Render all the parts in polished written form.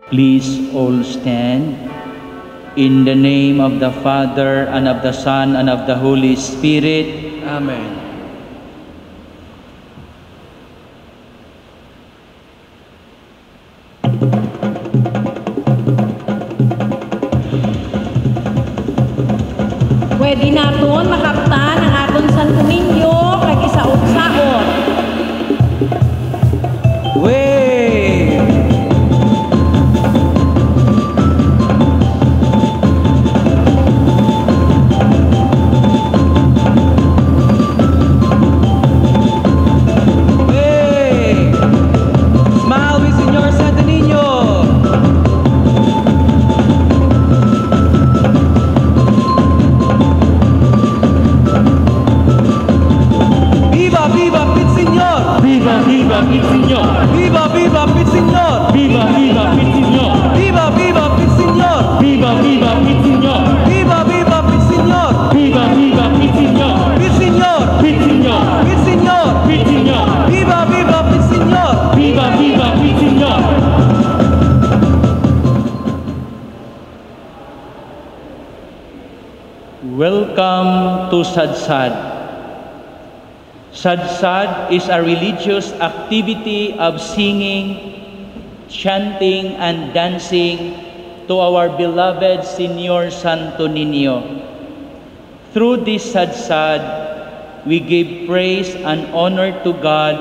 Please all stand. In the name of the Father, and of the Son, and of the Holy Spirit. Amen. Pwede naton makaptan ang aton Santo Niño kag isaot-saot. Wave! Welcome to Sadsad. Sadsad is a religious activity of singing, chanting, and dancing to our beloved Señor Santo Niño. Through this Sadsad, we give praise and honor to God,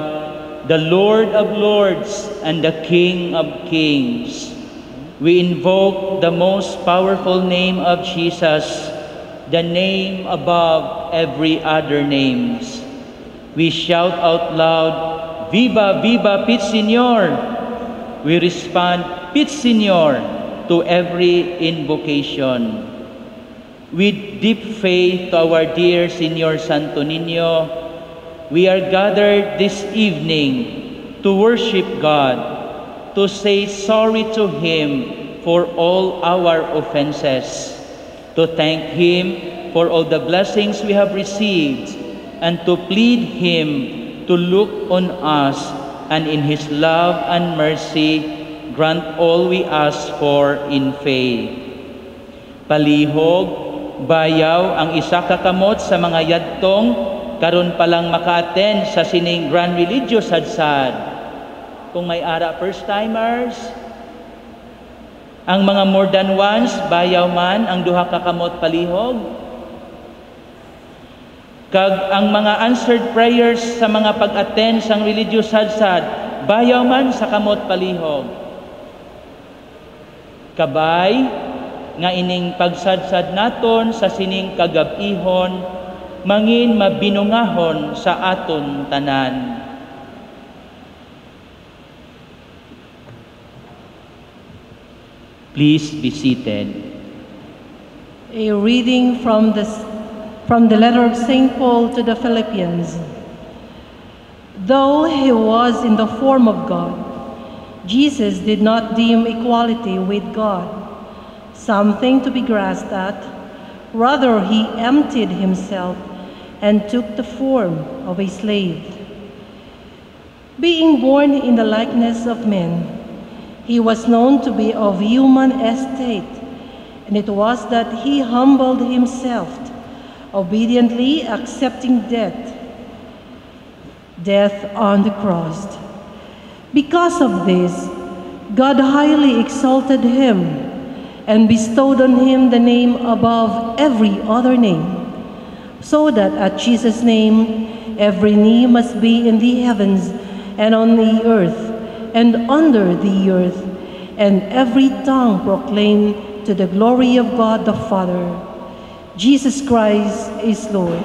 the Lord of Lords and the King of Kings. We invoke the most powerful name of Jesus, the name above every other names. We shout out loud, "Viva, viva, Pit Señor!" We respond, "Pit Señor," to every invocation. With deep faith to our dear Señor Santo Niño, we are gathered this evening to worship God, to say sorry to Him for all our offenses, to thank Him for all the blessings we have received, and to plead Him to look on us and in His love and mercy grant all we ask for in faith. Palihog, bayaw ang isa ka kamot sa mga yadtong karon palang maka-attend sa sining Grand Religious Sadsad. Kung may ara first-timers, ang mga more than once, bayaw man ang duha ka kamot palihog. Kag ang mga answered prayers sa mga pag-attend sang religious sadsad, bayaw man sa kamot palihog. Kabay nga ining pagsadsad naton sa sining kagab-ihon, mangin mabinungahon sa aton tanan. Please be seated. A reading from the letter of St. Paul to the Philippians. Though he was in the form of God, Jesus did not deem equality with God something to be grasped at. Rather, he emptied himself and took the form of a slave. Being born in the likeness of men, he was known to be of human estate, and it was that he humbled himself, obediently accepting death on the cross. Because of this, God highly exalted him and bestowed on him the name above every other name, so that at Jesus' name every knee must be in the heavens and on the earth and under the earth, and every tongue proclaim to the glory of God the Father. Jesus Christ is Lord.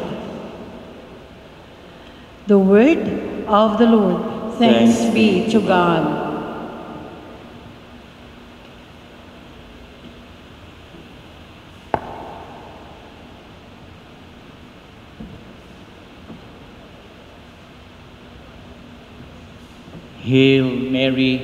The word of the Lord. Thanks be to God. Hail Mary,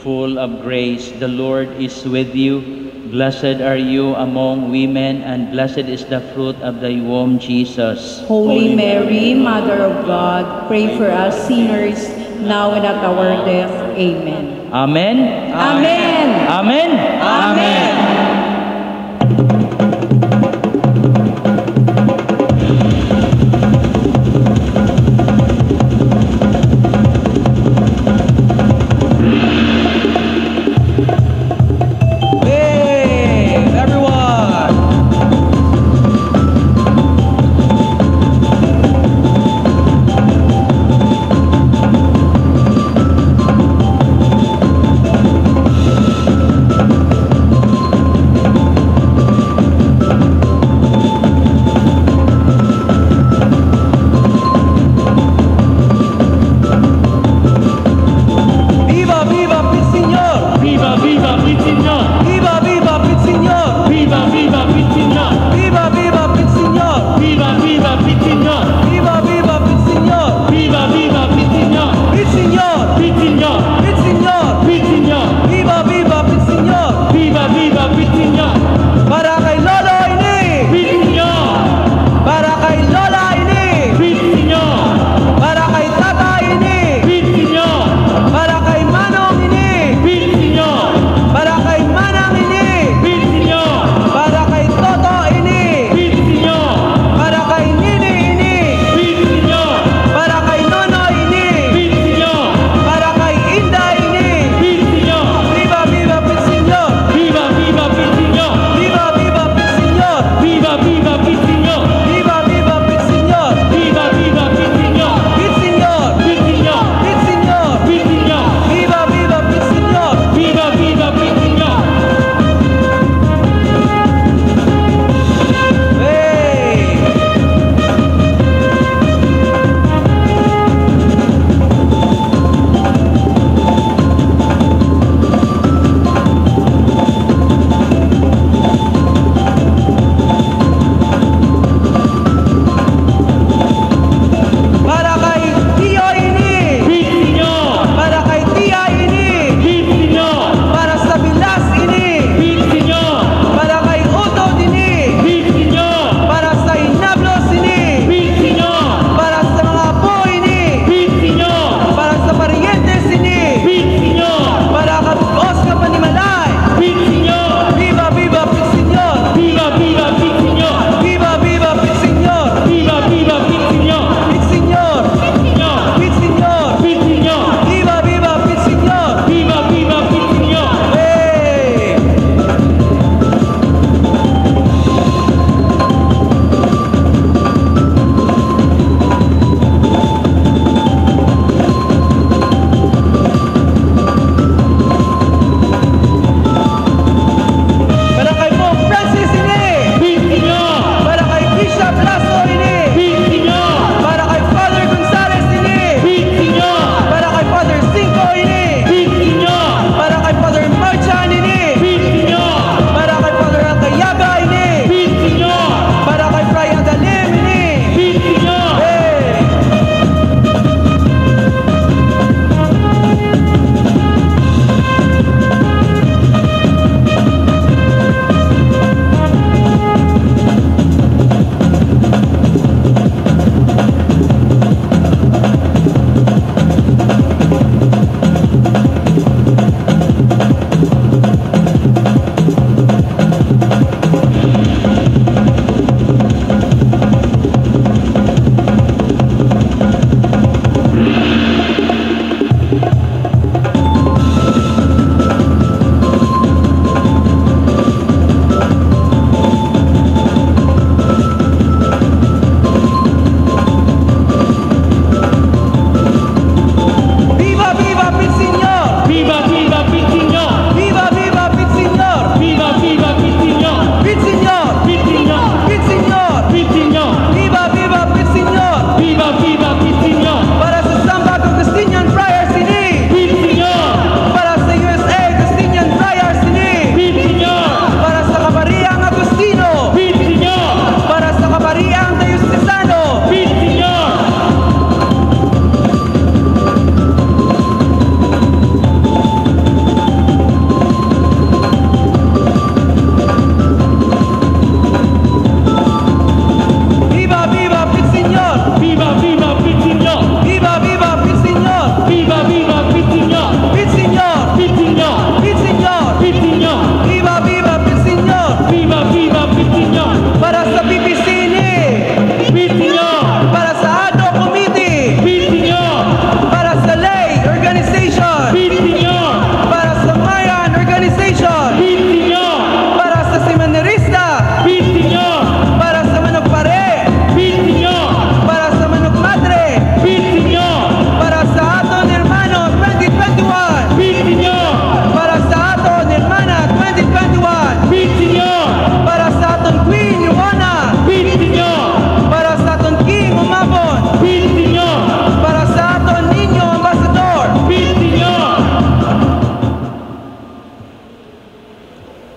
full of grace, the Lord is with you. Blessed are you among women, and blessed is the fruit of thy womb, Jesus. Holy Mary, Mother of God, pray for us sinners, now and at our death. Amen. Amen? Amen. Amen? Amen. Hey, everyone! Viva, viva il Signore! Viva, viva il Signore! Viva, viva il Signore! Viva, viva il Signore! Viva, viva il Signore! Viva, viva il Signore! Viva, viva il Signore! Viva, viva il Signore! Il Signore! Il Signore! Il Signore! Il Signore! Viva, viva il Signore! Viva, viva il Signore! Para kay Lolo ini! Il Signore! Para kay Lola ini! Il Signore! Para kay Tata ini! Il Signore! Para kay Manong ini! Il Signore! Para kay Manang ini! Il Signore! Para kay Toto ini!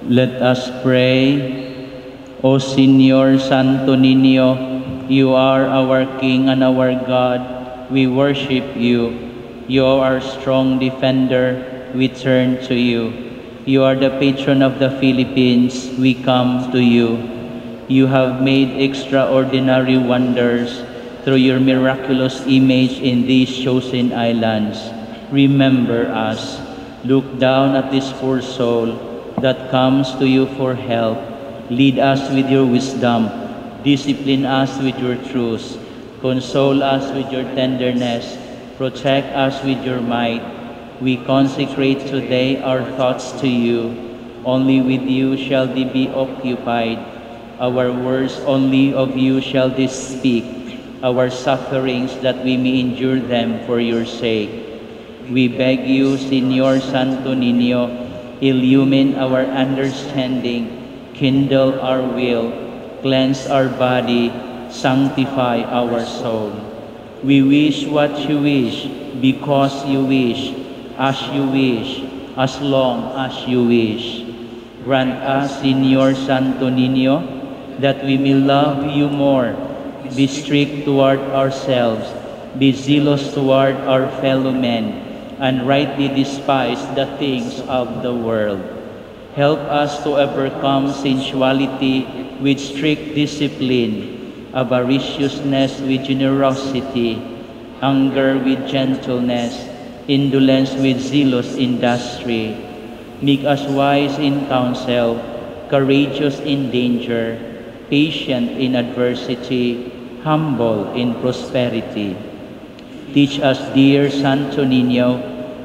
Let us pray. O Señor Santo Niño, you are our King and our God. We worship you. You are our strong defender. We turn to you. You are the patron of the Philippines. We come to you. You have made extraordinary wonders through your miraculous image in these chosen islands. Remember us. Look down at this poor soul that comes to you for help. Lead us with your wisdom. Discipline us with your truth. Console us with your tenderness. Protect us with your might. We consecrate today our thoughts to you. Only with you shall they be occupied. Our words only of you shall they speak. Our sufferings that we may endure them for your sake. We beg you, Señor Santo Niño, illumine our understanding, kindle our will, cleanse our body, sanctify our soul. We wish what you wish, because you wish, as you wish, as long as you wish. Grant us, Señor Santo Niño, that we may love you more, be strict toward ourselves, be zealous toward our fellow men, and rightly despise the things of the world. Help us to overcome sensuality with strict discipline, avariciousness with generosity, anger with gentleness, indolence with zealous industry. Make us wise in counsel, courageous in danger, patient in adversity, humble in prosperity. Teach us, dear Santo Niño,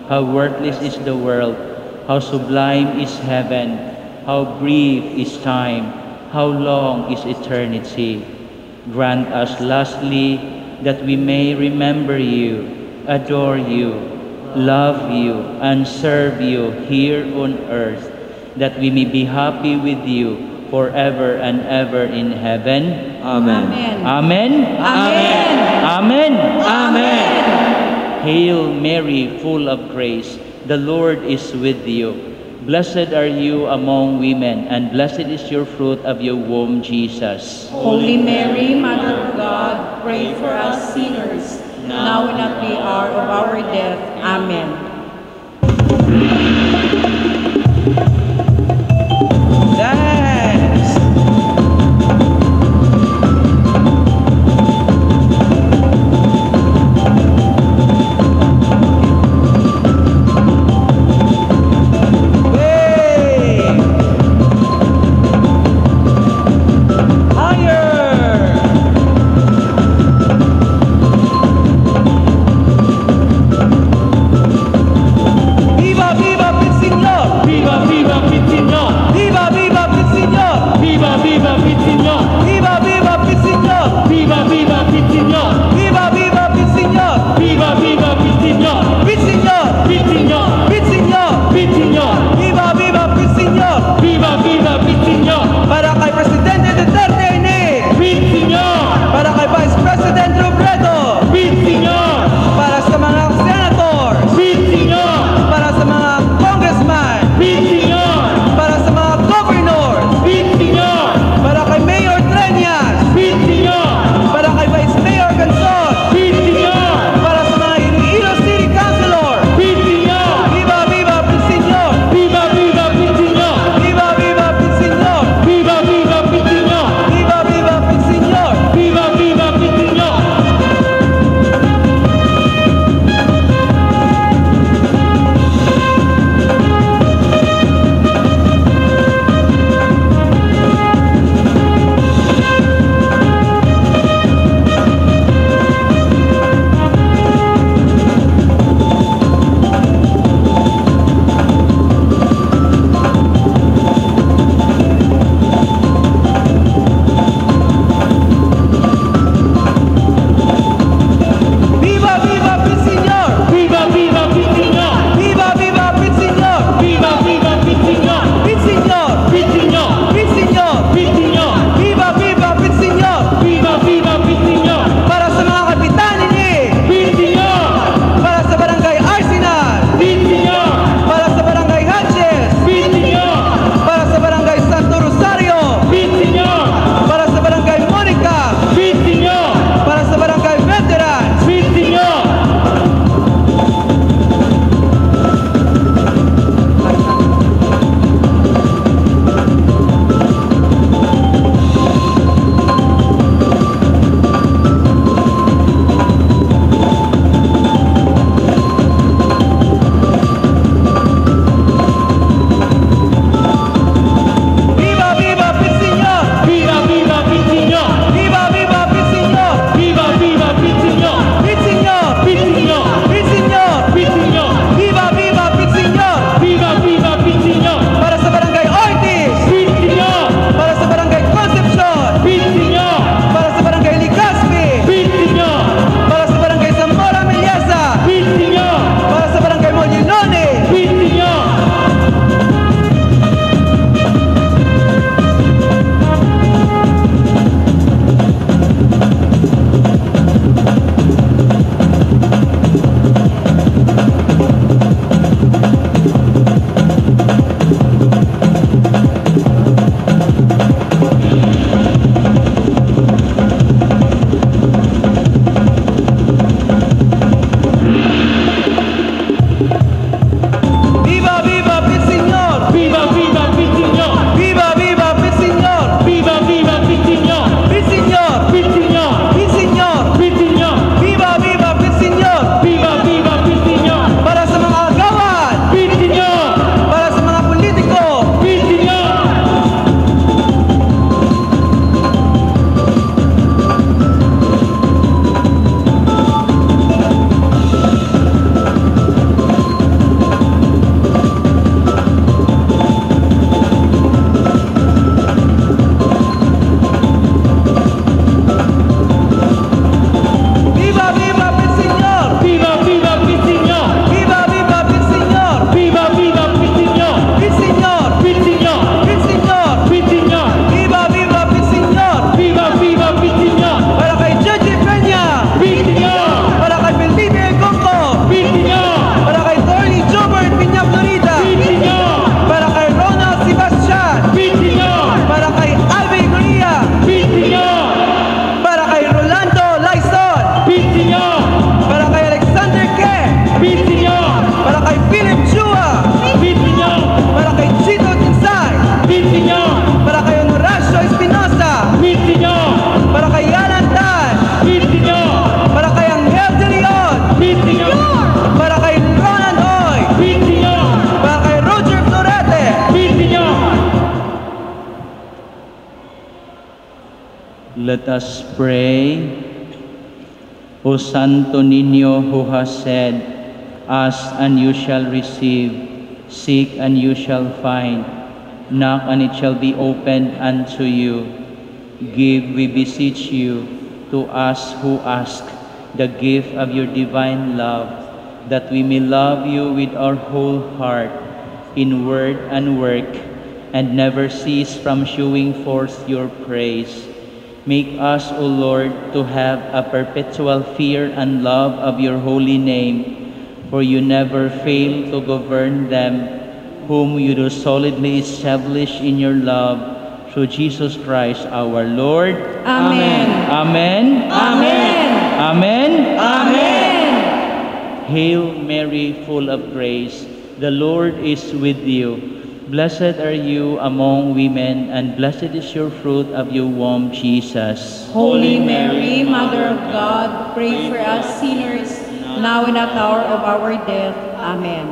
how worthless is the world, how sublime is heaven, how brief is time, how long is eternity. Grant us lastly that we may remember you, adore you, love you, and serve you here on earth, that we may be happy with you forever and ever in heaven. Amen. Amen. Amen. Amen. Amen. Hail Mary, full of grace, the Lord is with you. Blessed are you among women, and blessed is your fruit of your womb, Jesus. Holy Mary, Mother of God, pray for us sinners, now and at the hour of our death. Amen. Dance. Wave. Higher. Let us pray. O Santo Niño, who has said, "Ask and you shall receive, seek and you shall find, knock and it shall be opened unto you. Give, we beseech you, to us who ask the gift of your divine love, that we may love you with our whole heart, in word and work, and never cease from shewing forth your praise. Make us, O Lord, to have a perpetual fear and love of your holy name, for you never fail to govern them whom you do solidly establish in your love, through Jesus Christ our Lord. Amen. Amen. Amen. Amen. Amen. Hail Mary, full of grace, the Lord is with you. Blessed are you among women, and blessed is your fruit of your womb, Jesus. Holy Mary, Mother of God, pray for us sinners, now and at the hour of our death. Amen.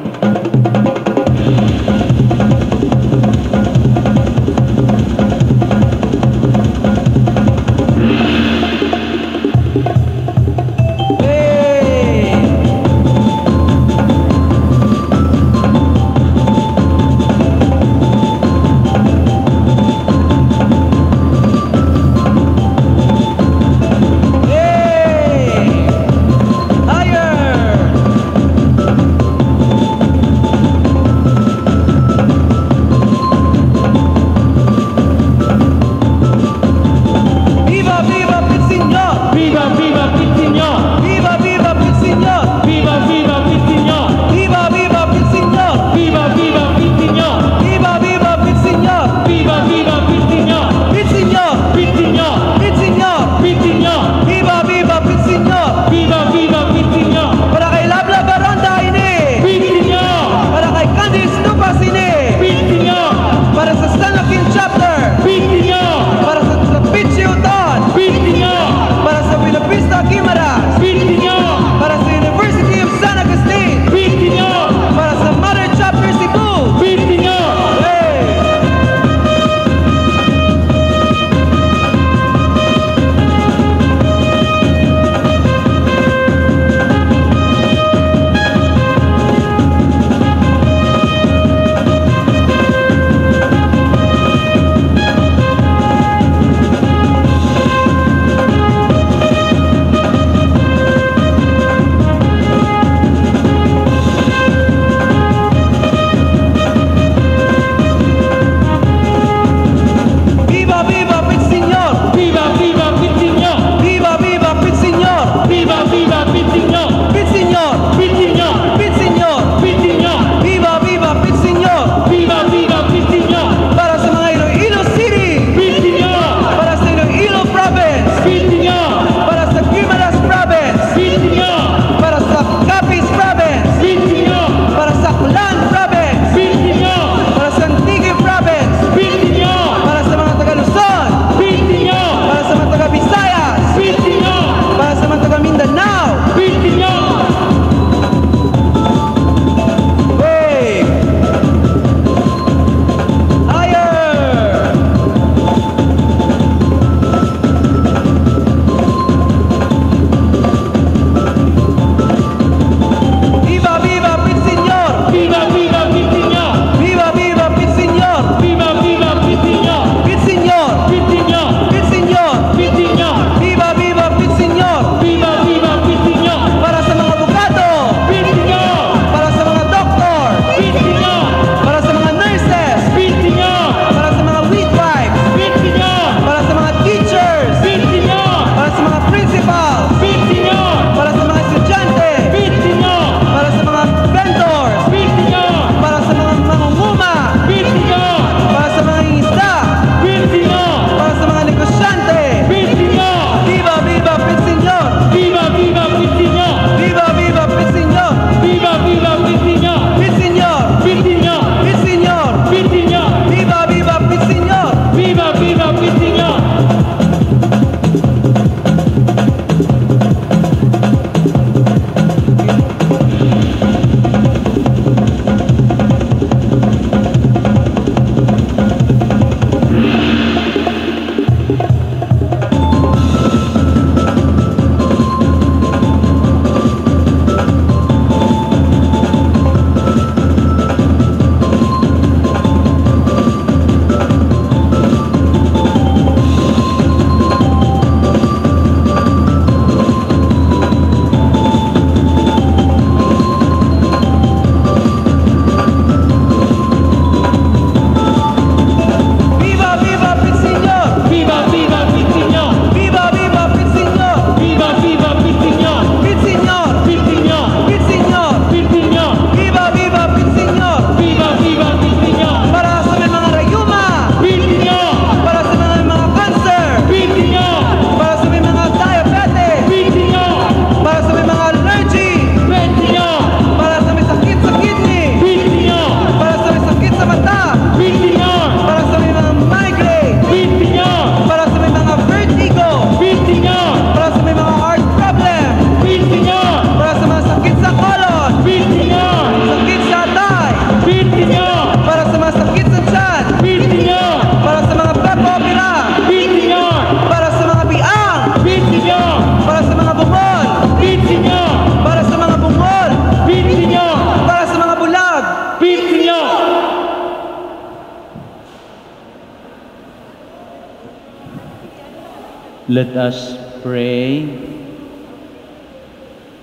Let us pray.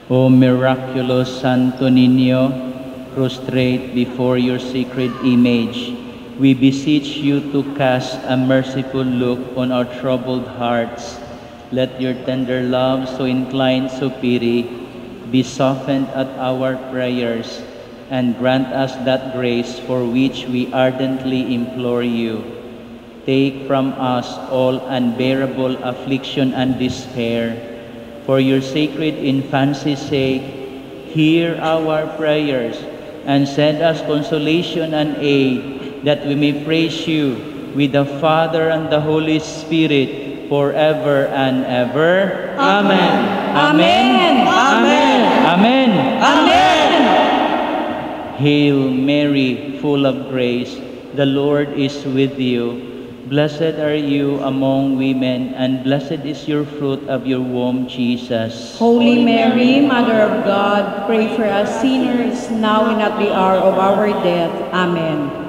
O miraculous Santo Niño, prostrate before your sacred image, we beseech you to cast a merciful look on our troubled hearts. Let your tender love, so inclined, so pity, be softened at our prayers, and grant us that grace for which we ardently implore you. Take from us all unbearable affliction and despair. For your sacred infancy's sake, hear our prayers, and send us consolation and aid, that we may praise you with the Father and the Holy Spirit forever and ever. Amen. Amen. Amen. Amen. Amen. Hail Mary, full of grace, the Lord is with you. Blessed are you among women, and blessed is your fruit of your womb, Jesus. Holy Mary, Mother of God, pray for us sinners, now and at the hour of our death. Amen.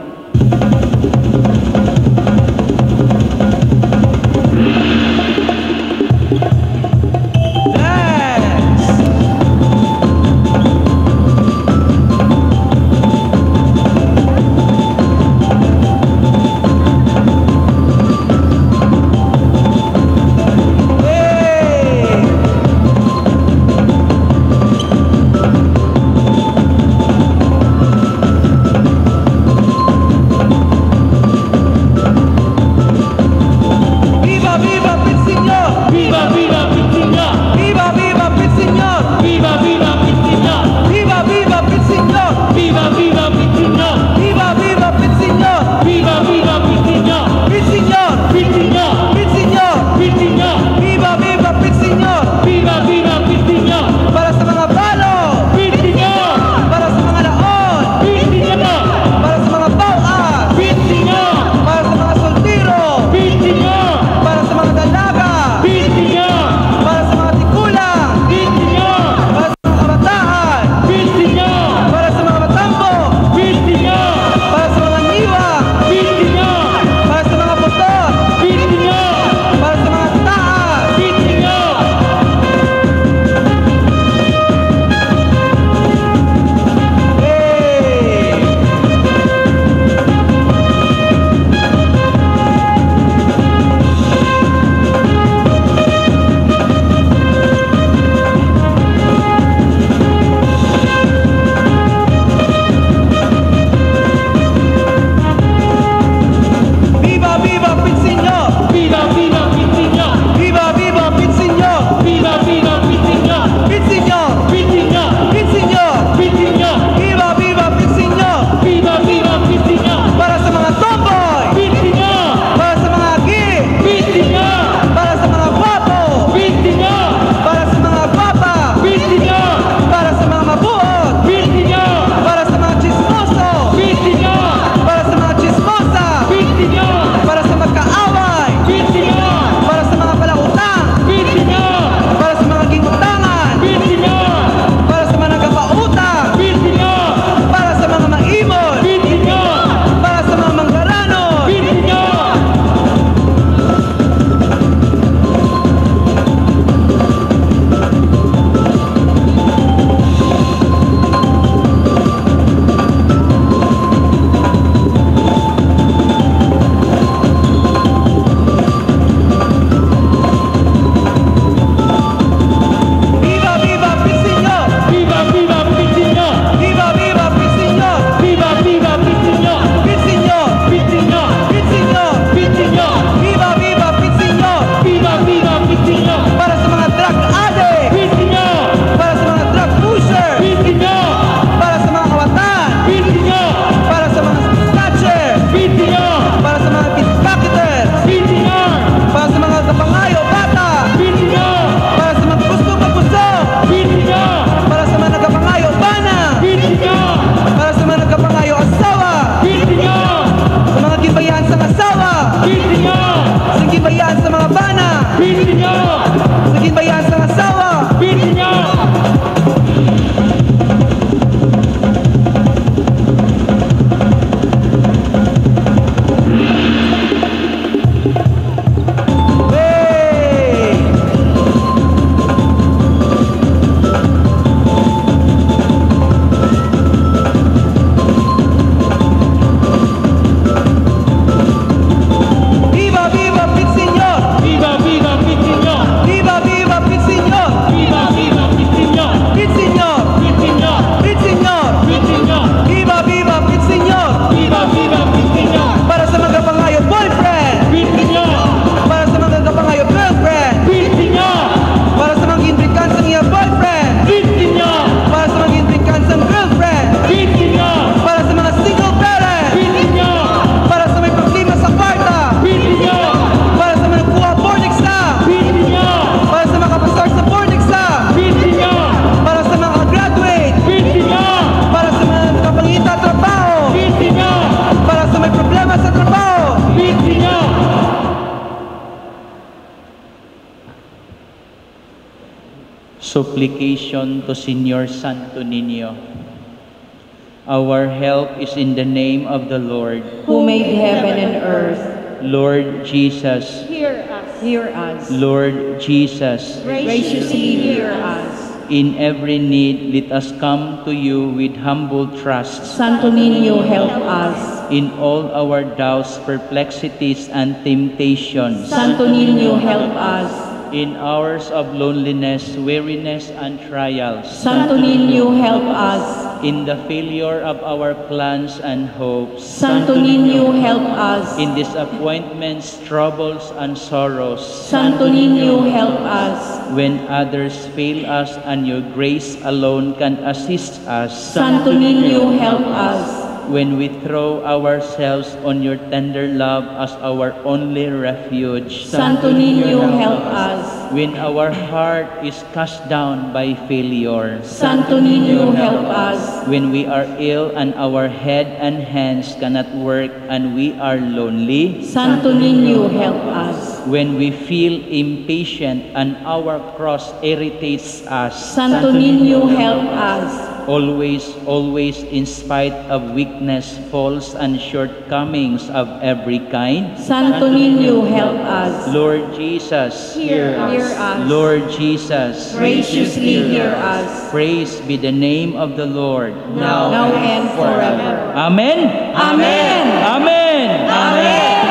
Supplication to Señor Santo Niño. Our help is in the name of the Lord. Who made heaven and earth. Lord Jesus, Hear us. Hear us. Lord Jesus, Graciously hear us. in every need, let us come to you with humble trust. Santo Niño, help us. In all our doubts, perplexities, and temptations. Santo Niño, help us. In hours of loneliness, weariness, and trials. Santo Niño, help us. In the failure of our plans and hopes. Santo Niño, help us. In disappointments, troubles, and sorrows. Santo Niño, help us. When others fail us and your grace alone can assist us. Santo Niño, help us. When we throw ourselves on your tender love as our only refuge. Santo Niño, help us. When our heart is cast down by failure. Santo Niño, help us. When we are ill and our head and hands cannot work and we are lonely. Santo Niño, help us. When we feel impatient and our cross irritates us. Santo Niño, help us. Always, always, in spite of weakness, faults, and shortcomings of every kind. Santo Niño, help us. Lord Jesus, Hear us. Lord Jesus, Graciously hear us. praise be the name of the Lord. Now and forever. Amen. Amen. Amen. Amen.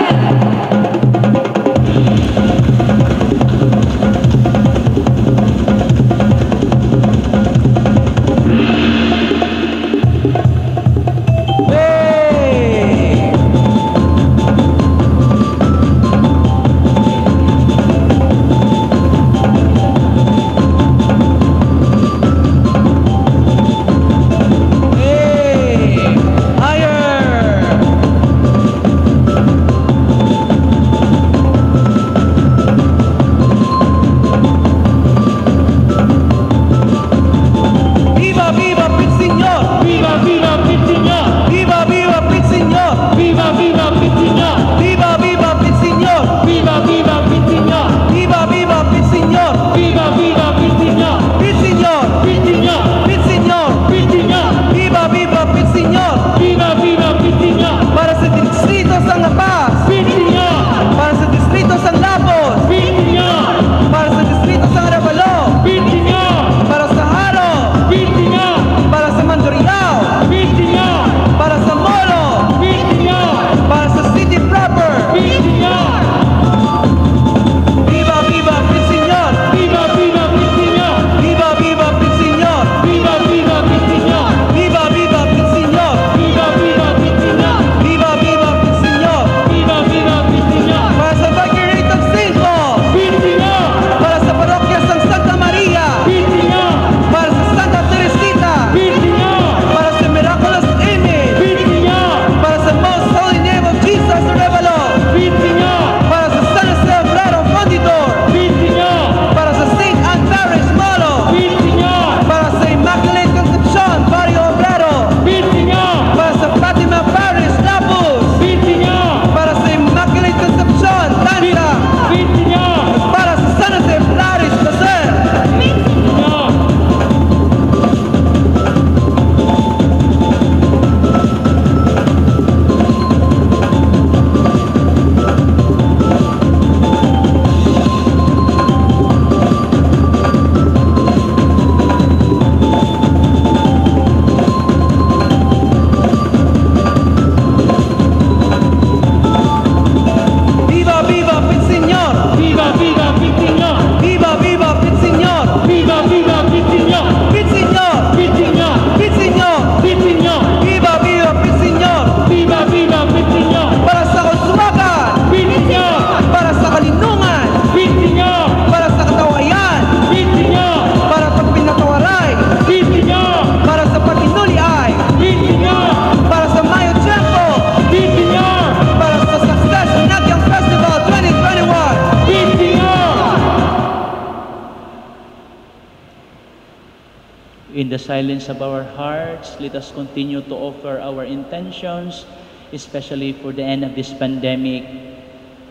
In the silence of our hearts, let us continue to offer our intentions, especially for the end of this pandemic.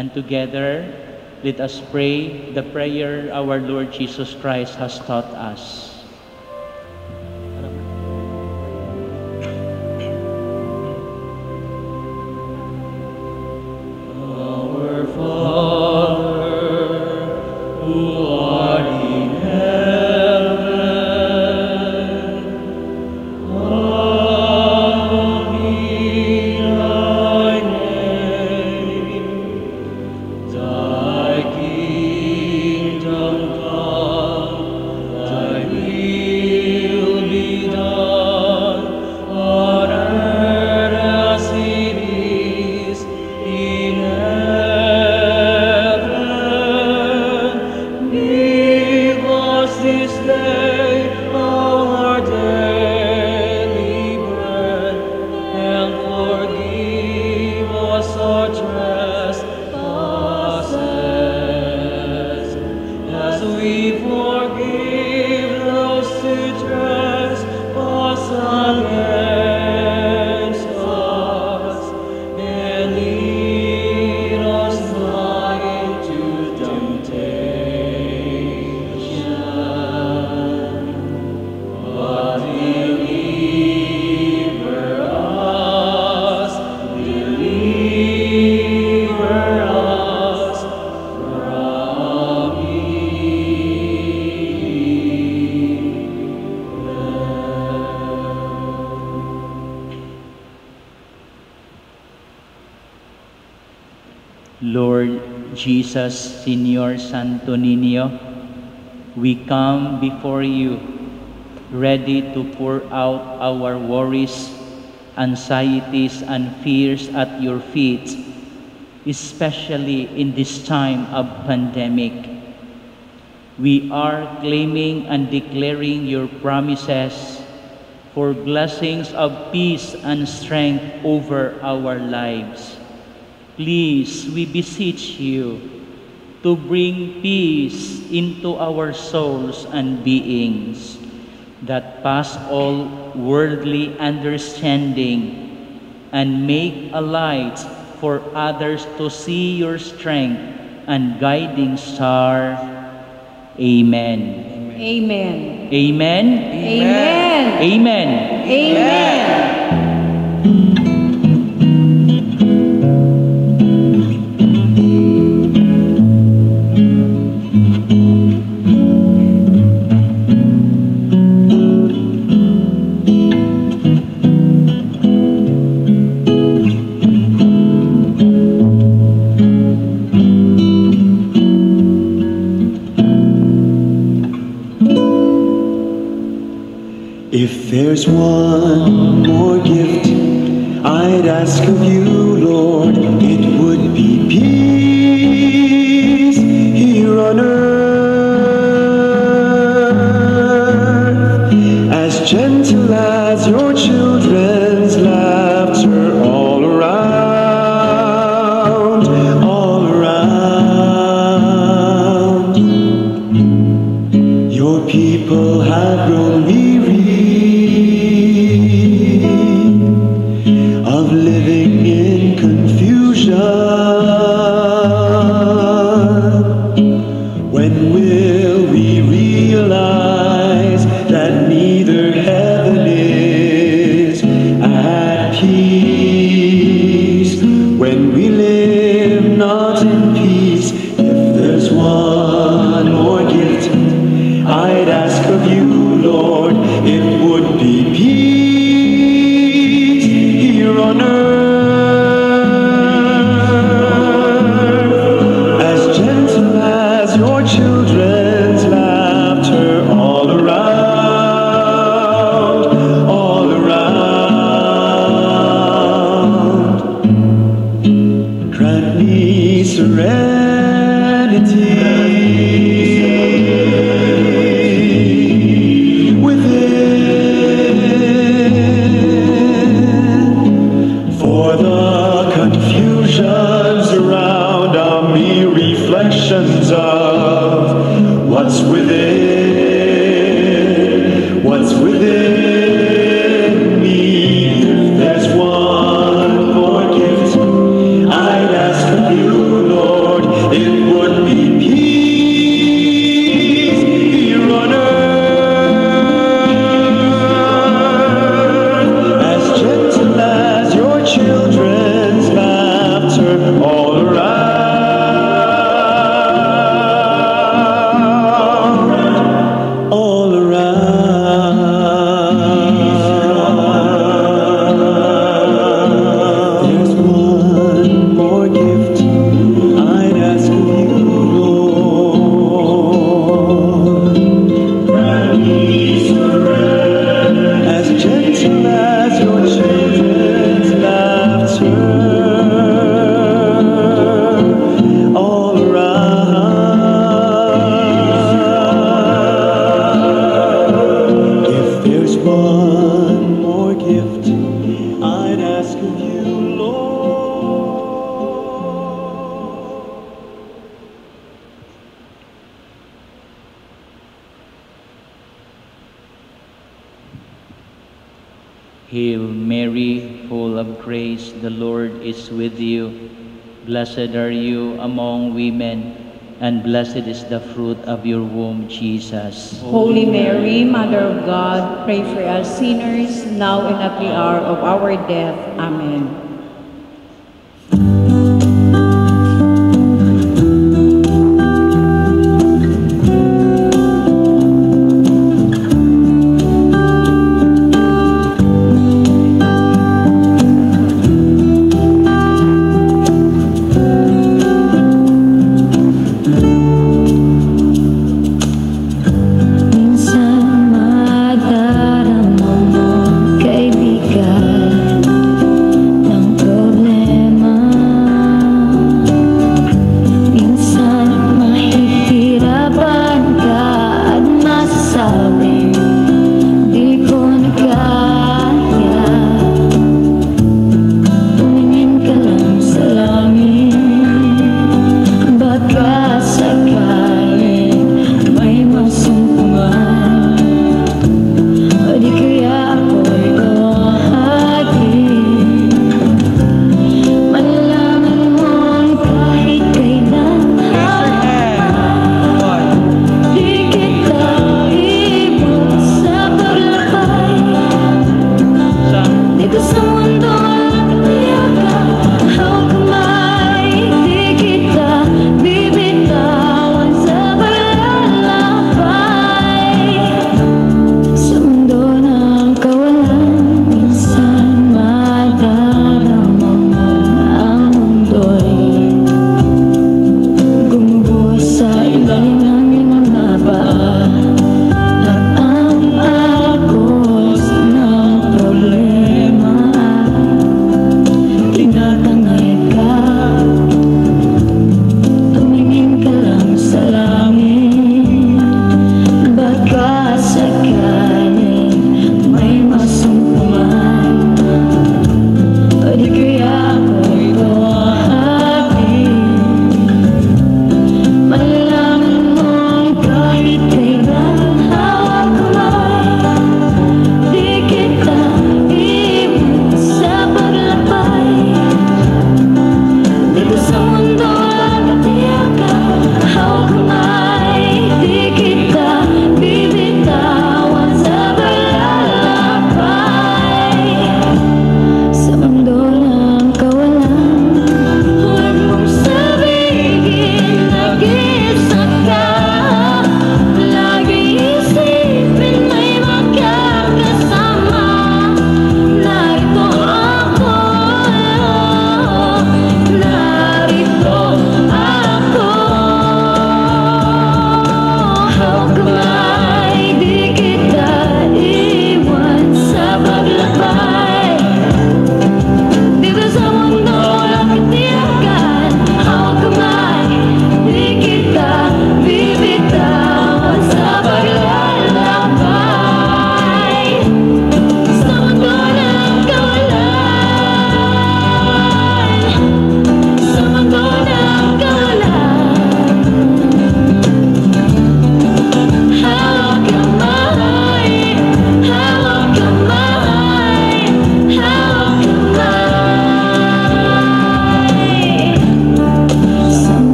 And together, Let us pray the prayer our Lord Jesus Christ has taught us. Our Father, who art in heaven, hallowed be thy name. Thy kingdom come, thy will be done on earth as it is in heaven. Give us this day our daily bread, and forgive us our trespasses, as we forgive those who trespass against us. And lead us not into temptation, but deliver us from Lord Jesus, Señor Santo Niño, we come before you, ready to pour out our worries, anxieties, and fears at your feet, especially in this time of pandemic. We are claiming and declaring your promises for blessings of peace and strength over our lives. Please, we beseech you to bring peace into our souls and beings that pass all worldly understanding, and make a light for others to see your strength and guiding star. Amen. Amen. Amen. Amen. Amen. Amen. If there's one more gift I'd ask of you, Lord, it would be peace here on earth, as gentle as your children's laughter all around, all around. Your people have grown weary of living in confusion. When will we realize that neither heaven is at peace? When we live not in peace, if there's one more gift I'd ask of you, Lord, it would be peace here on earth, as gentle as your children's laughter all around, all around. Grant me serenity within, for the confusions around are mere reflections of what's within, what's within me. If there's one more gift I'd ask of you, Lord, it would be Hail Mary, full of grace, the Lord is with you. Blessed are you among women, and blessed is the fruit of your womb, Jesus. Holy Mary, Mother of God, pray for us sinners, now and at the hour of our death. Amen.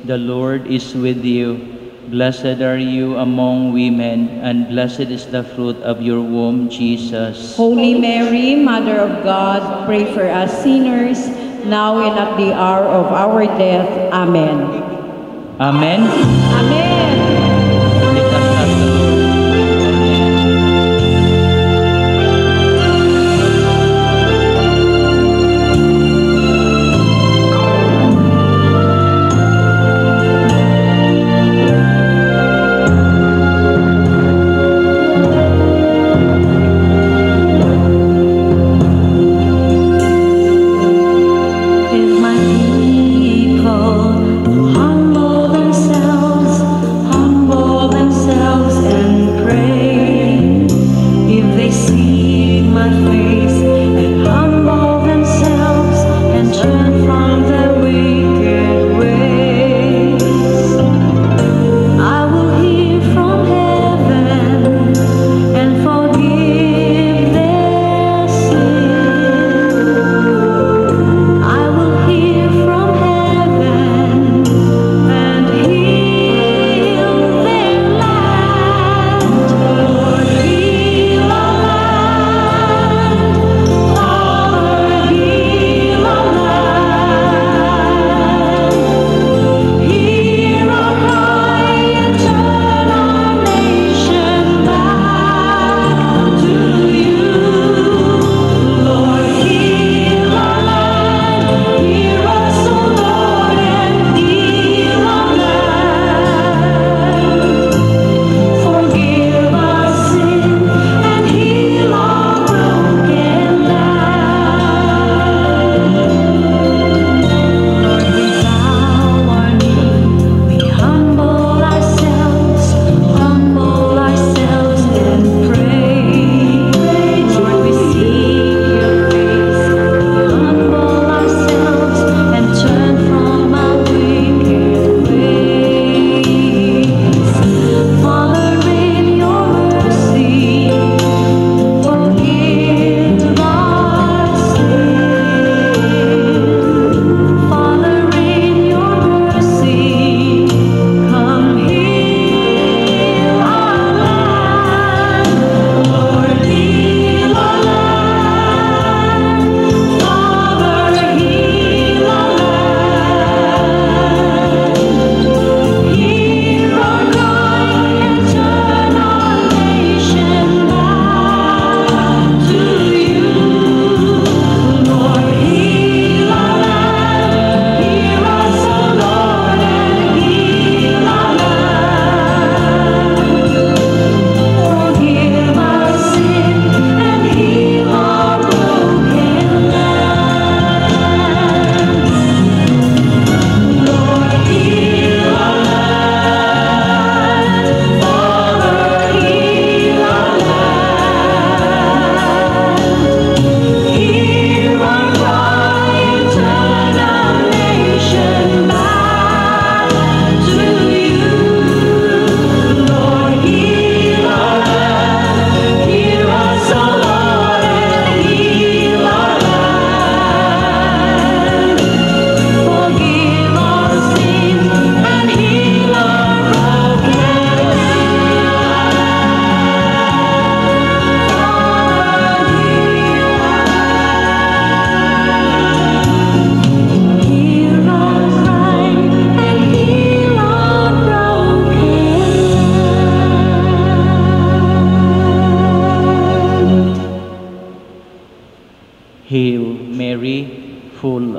The Lord is with you. Blessed are you among women, and blessed is the fruit of your womb, Jesus. Holy Mary, Mother of God, pray for us sinners, now and at the hour of our death. Amen. Amen. Amen. Let us ask the Lord. If my people humble themselves, humble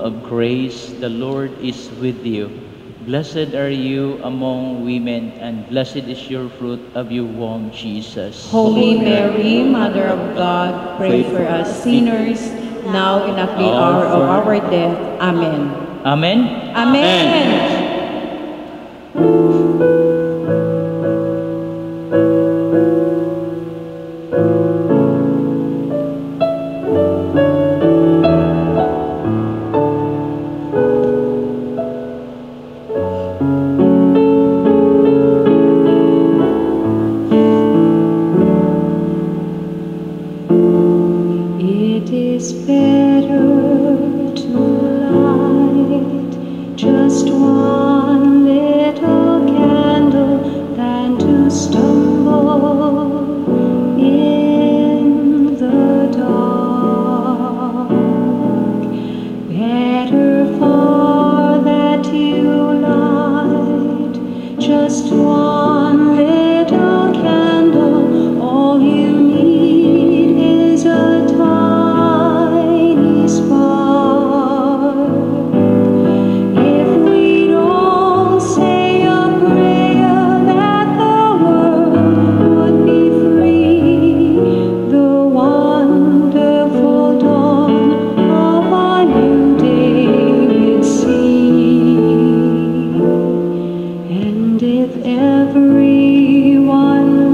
of grace, the Lord is with you. Blessed are you among women, and blessed is your fruit of your womb, Jesus. Holy Mary, Mother of God, pray for us sinners, now and at the hour of our death. Amen. Amen? Amen. It is better to light just one little candle than to stumble in the dark. Better far that you light just one little candle. All you need is a tiny spark. If we'd all say a prayer that the world would be free, the wonderful dawn of a new day we'd see. And if everyone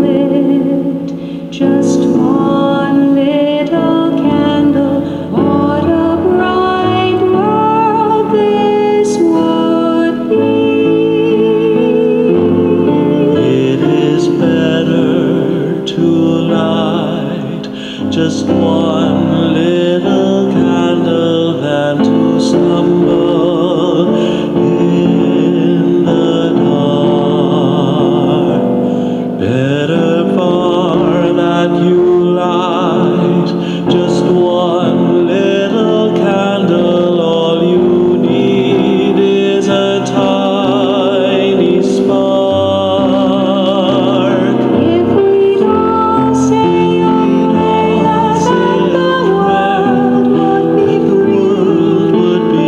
lit just one little candle, what a bright world this would be. It is better to light just one little candle than to stumble in the dark. Better far that you light just one little candle. All you need is a tiny spark. If we'd all say a prayer that the world would be free,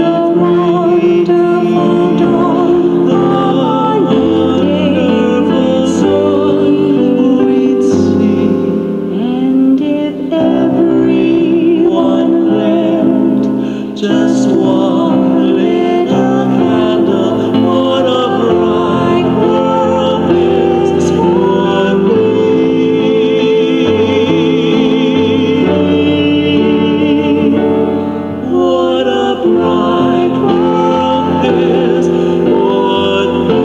the wonderful dawn of a new day we'd see. And if everyone lit Just one little candle, what a bright world this would be. What a bright world this would be.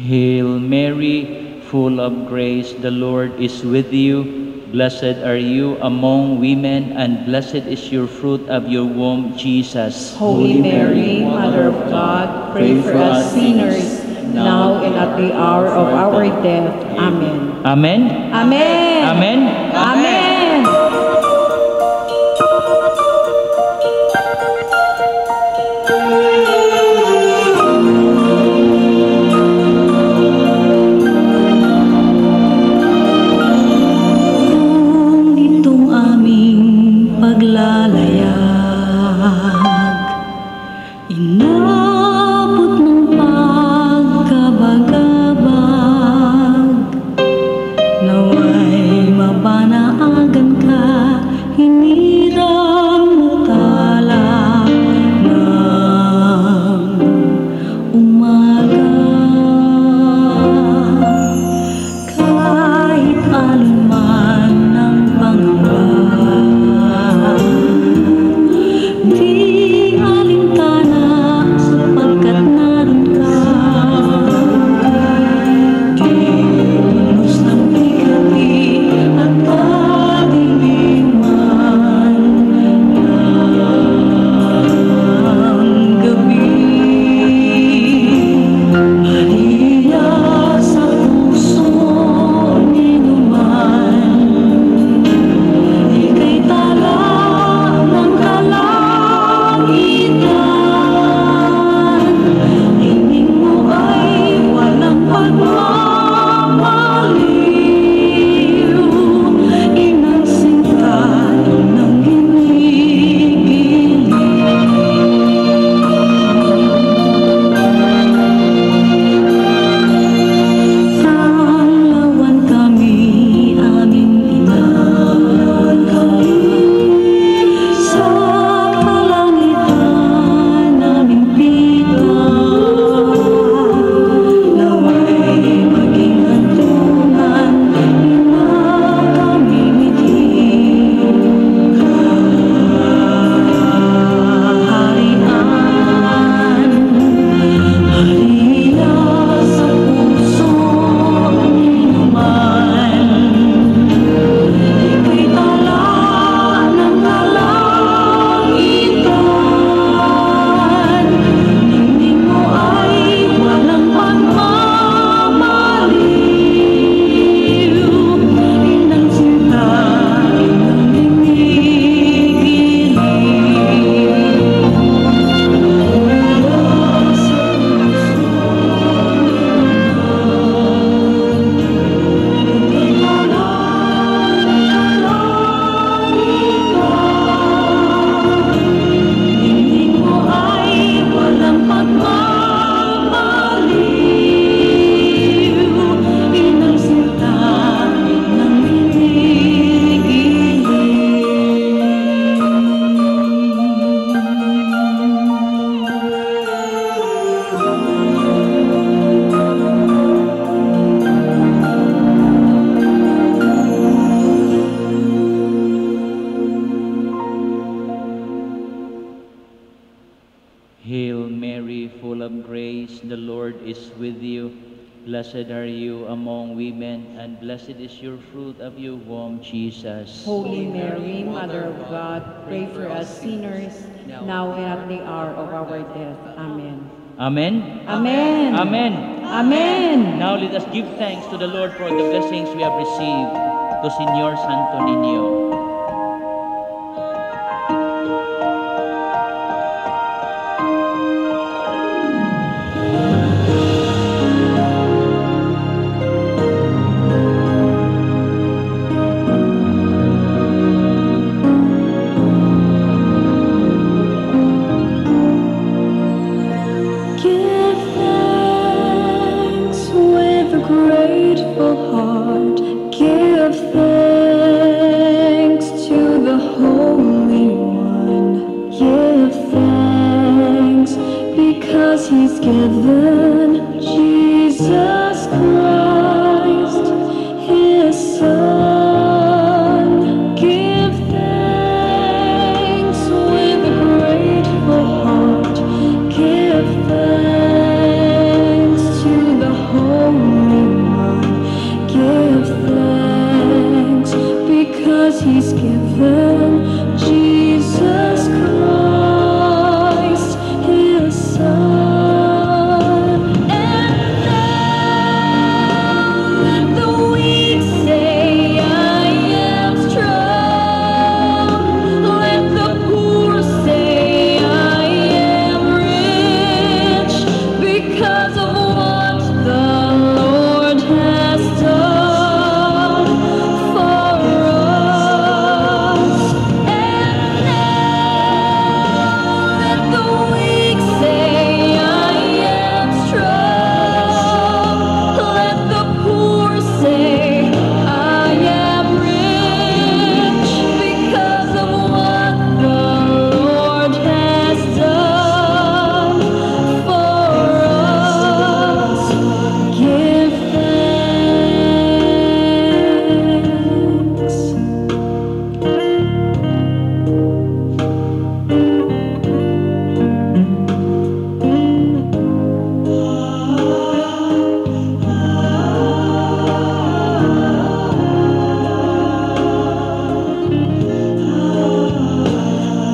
Hail Mary, full of grace, the Lord is with you. Blessed are you among women, and blessed is your fruit of your womb, Jesus. Holy Mary, Mother of God, pray for us sinners, now and at the hour of our death. Amen. Amen? Amen. Amen? Amen. Kung itong aming paglalayag, inabot ng pagkabagabag, naway mabana Hail Mary, full of grace, the Lord is with you. Blessed are you among women, and blessed is your fruit of your womb, Jesus. Holy Mary, Mother of God, pray for us sinners, now and at the hour of our death. Amen. Amen. Amen. Amen. Amen. Now let us give thanks to the Lord for the blessings we have received. To Señor Santo Niño. Give thanks with a grateful heart. Give thanks to the Holy One. Give thanks because He's given Jesus Christ, His Son. Give thanks with a grateful heart. Give thanks to the Holy One. Give thanks because He's given Jesus Christ, His Son. And now let the weak say, I am strong. Let the poor say, I am rich, because of what the Lord has done for us. And now let the weak say, I am strong. Let the poor say, I am rich, because of what the Lord has done for us. Give thanks.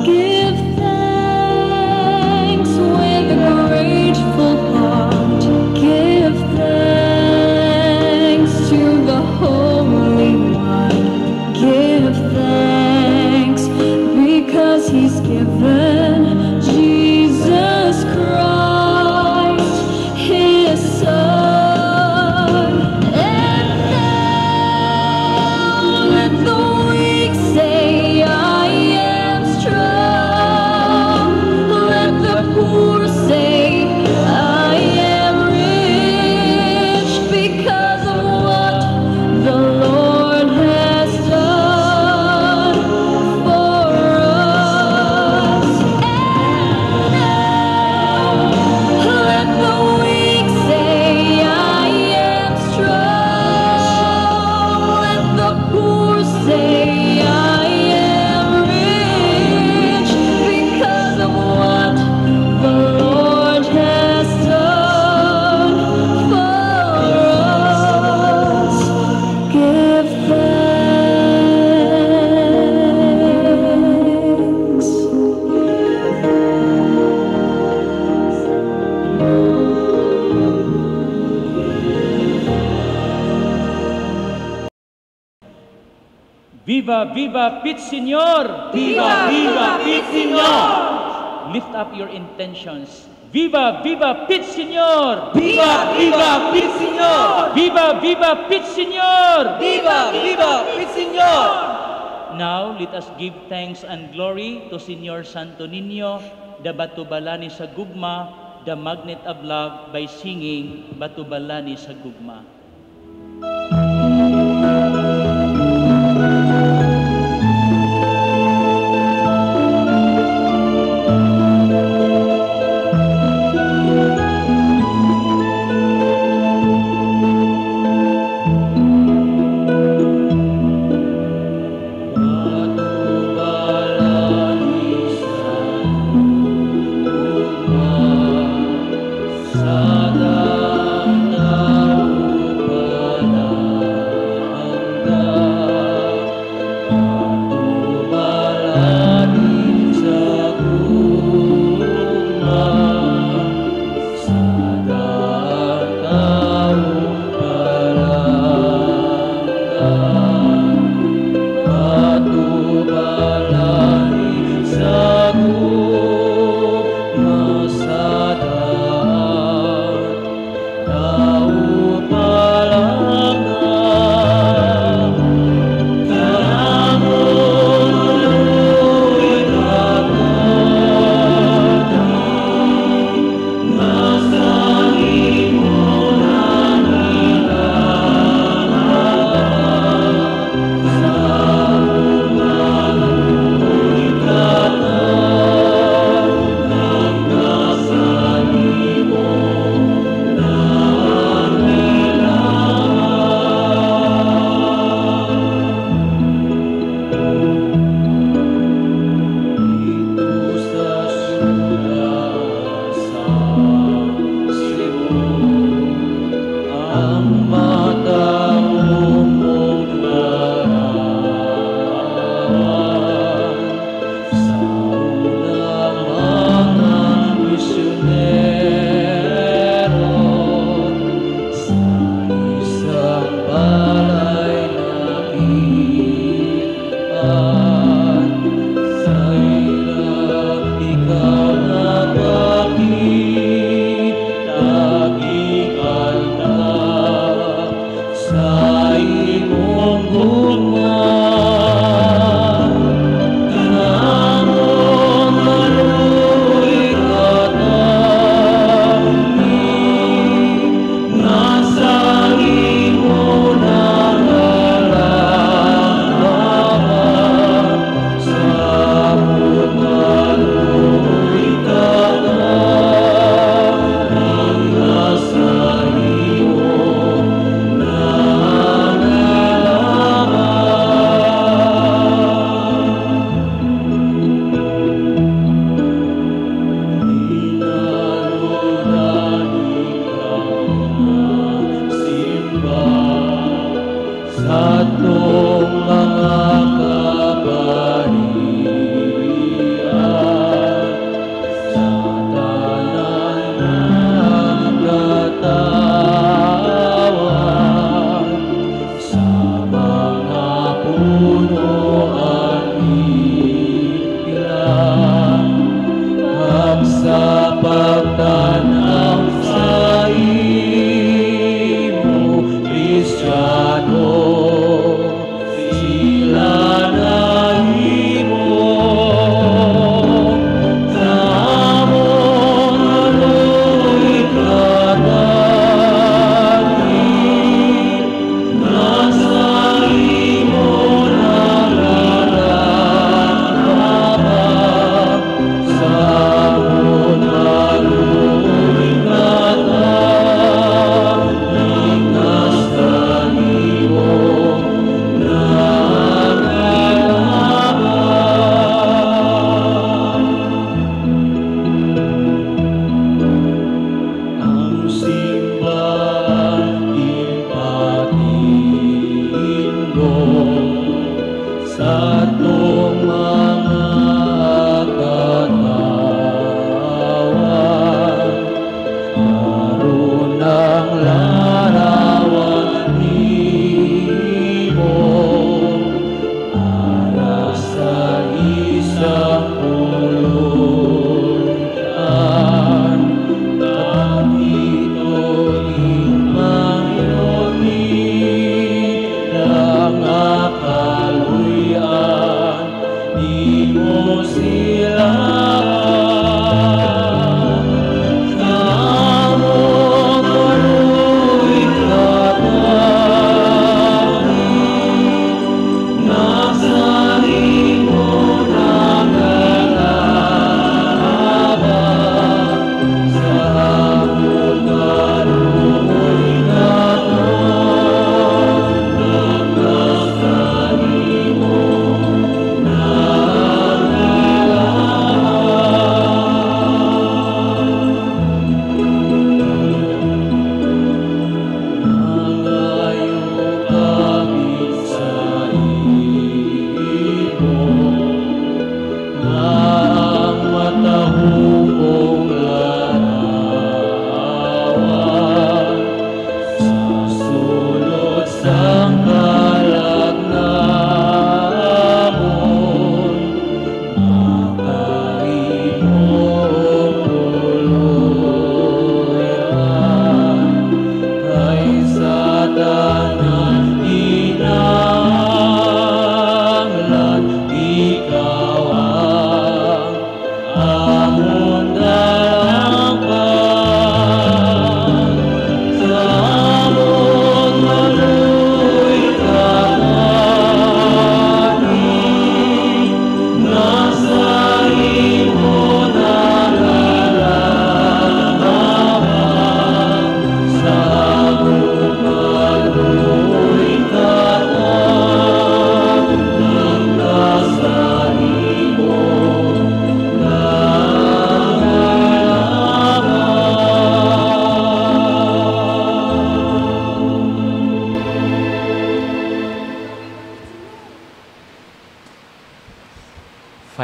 Give thanks with a grateful heart. Give thanks to the Holy One. Give thanks because He's given Jesus Christ, His Son. And now let the weak say, I am strong. Let the poor say, I am rich, because of what the Lord has done for us. And now let the weak say, I am strong. Let the poor say, I am rich, because of what the Lord has done for us. Give thanks. Viva, viva, Pit Señor! Viva, viva, Pit Señor! Lift up your intentions. Viva, viva, Pit Señor! Viva, viva, Pit Señor! Viva, viva, Pit Señor! Viva, viva, Pit Señor! Now, let us give thanks and glory to Señor Santo Niño, the Batubalani sa Gugma, the magnet of love, by singing Batubalani sa Gugma. Batubalani sa Gugma,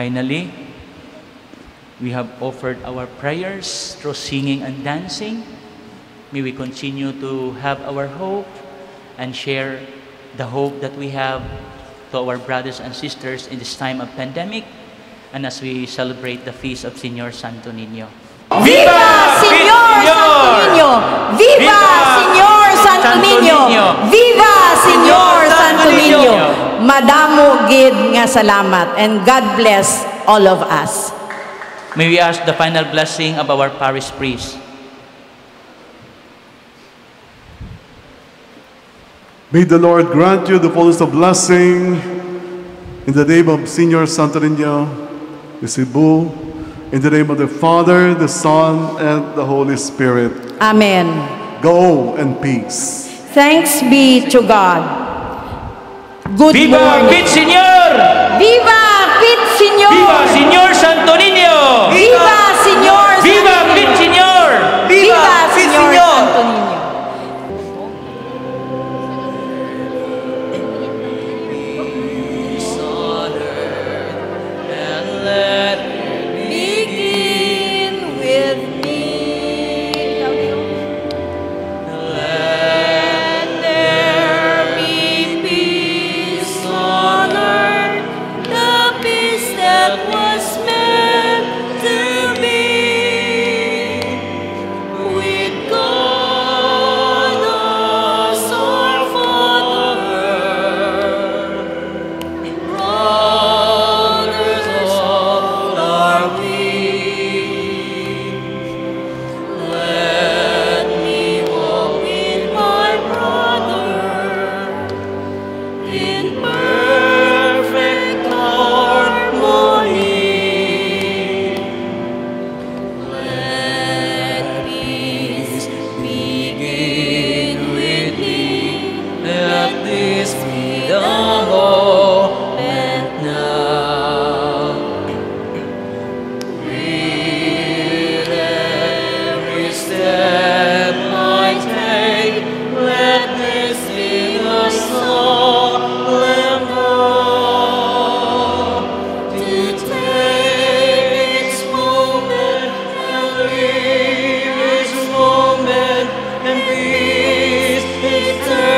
Finally, we have offered our prayers through singing and dancing. May we continue to have our hope and share the hope that we have to our brothers and sisters in this time of pandemic and as we celebrate the feast of Señor Santo Niño. Viva Señor Santo Niño! Viva Señor Santo Niño! Viva Señor Santo Niño! Madamo gid nga salamat and God bless all of us. May we ask the final blessing of our parish priest. May the Lord grant you the fullness of blessing in the name of Señor Santo Niño, the Cebu, in the name of the Father, the Son, and the Holy Spirit. Amen. Go in peace. Thanks be to God. Good Viva morning. Pit Señor! Viva Pit Señor! Viva Señor Santo Niño! Viva Señor Santo Viva Niño! Pit Señor! Viva Señor Santo Niño! Begin with me. Let there be peace on earth, the peace that was meant to be. With God as our Father, brothers all are we. Let me walk with my brother in perfect harmony. Let peace begin with me. Let this be the moment now. With every step I take, let this be the solemn vow to take its moment and leave its moment and peace eternally.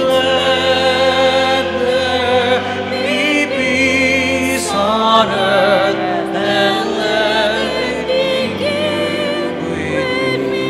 Let there be peace on earth and let it begin with me.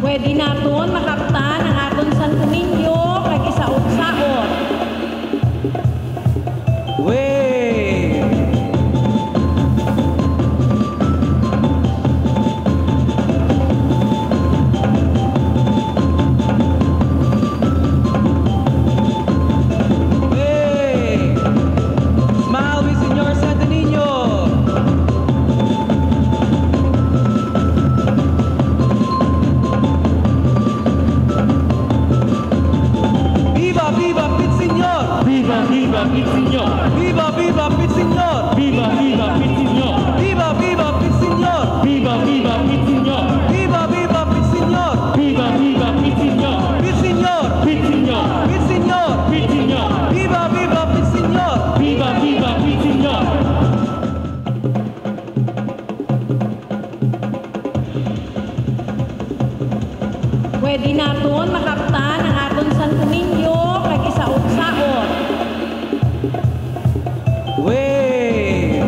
Pwede naton makaptan ang aton Santo Niño kag isaot-saot. Wave! Wave! Smile with Señor Santo Niño! Viva, viva, Pit Señor! Viva, viva, Pit Señor! Viva, viva, Pit Señor! Viva, viva, Pit Señor! Viva, viva, Pit Señor! Viva, viva, Pit Señor! Viva, viva, Pit Señor! Viva, viva, Pit Señor! Pit Señor! Pit Señor! Pit Señor! Pit Señor! Viva, viva, Pit Señor! Viva, viva, Pit Señor! Pwede naton makaptan ang aton Santo Niño kag isaot-saot. Wave!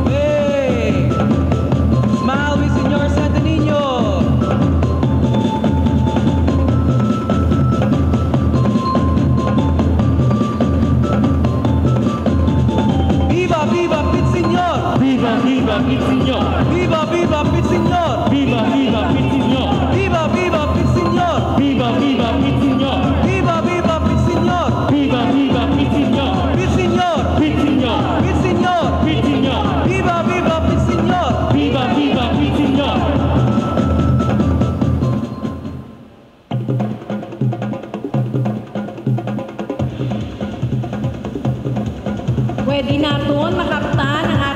Wave! Smile with Señor Santo Niño! Pit Signor! Viva, viva, Pit Signor! Viva, viva, Pit Signor! Viva, viva, Pit Signor! Viva, viva, Pit Signor! Viva, viva, Pit Signor! Viva, viva, Pit Signor! Pit Signor! Pit Signor! Pit Signor! Pit Signor! Viva, viva, Pit Signor! Viva, viva, Pit Signor! Pwede naton makaptan ang